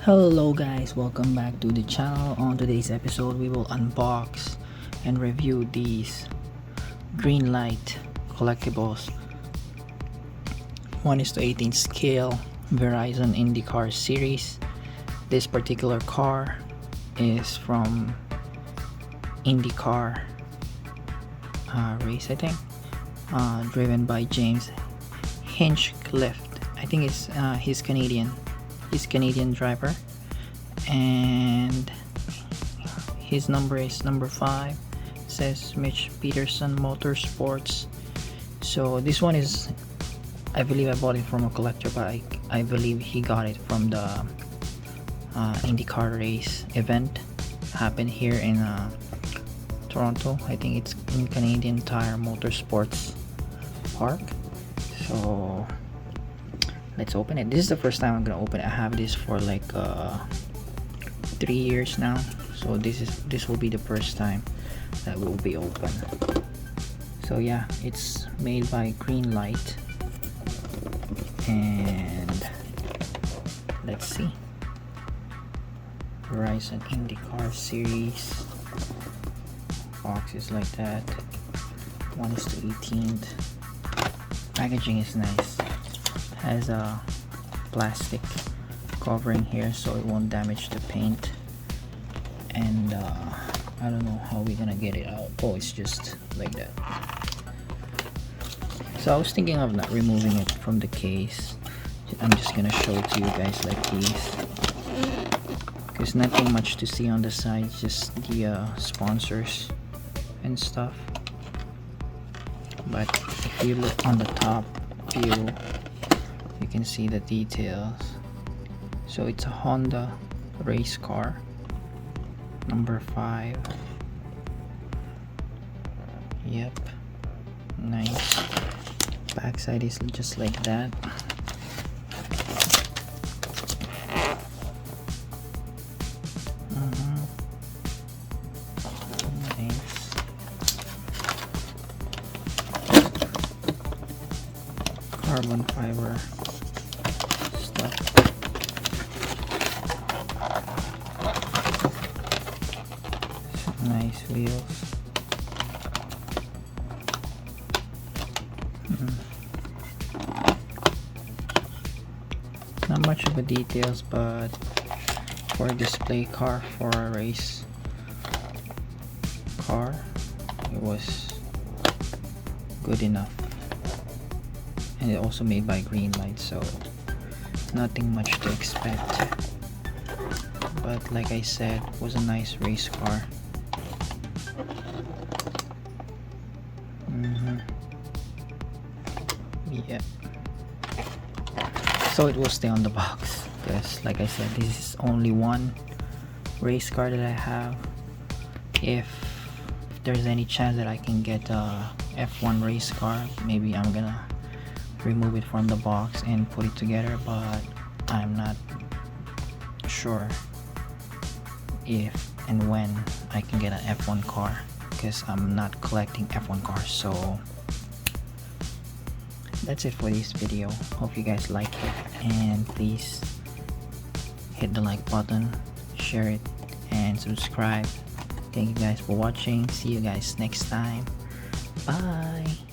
Hello guys, welcome back to the channel. On today's episode we will unbox and review these Greenlight collectibles 1:18 scale Verizon Indycar Series. This particular car is from Indycar race, I think, driven by James Hinchcliffe. I think it's he's Canadian driver, and his number is number 5. It says Schmidt Peterson Motorsports. So this one is, I believe I bought it from a collector, but I believe he got it from the IndyCar race event happened here in Toronto. I think it's in Canadian Tire Motorsports Park. So let's open it. This is the first time I'm gonna open it. I have this for like 3 years now, so this will be the first time that will be open. So yeah, it's made by Greenlight, and let's see. Verizon IndyCar Series box is like that. 1:18. Packaging is nice. Has a plastic covering here so it won't damage the paint, and I don't know how we're gonna get it out. Oh, it's just like that. So I was thinking of not removing it from the case. I'm just gonna show it to you guys like these, because nothing much to see on the side, just the sponsors and stuff. But if you look on the top view, you can see the details. So it's a Honda race car, number 5. Yep, nice. Backside is just like that. Nice. Carbon fiber stuff. Nice wheels. Not much of a details, but for a display car, for a race car, it was good enough. And it also made by Greenlight, so nothing much to expect. But like I said, it was a nice race car. Yeah. So it will stay on the box, because like I said, this is only one race car that I have. If there's any chance that I can get a F1 race car, maybe I'm gonna remove it from the box and put it together, but I'm not sure if and when I can get an F1 car, because I'm not collecting F1 cars. So that's it for this video. Hope you guys like it, and please hit the like button, share it, and subscribe. Thank you guys for watching. See you guys next time. Bye.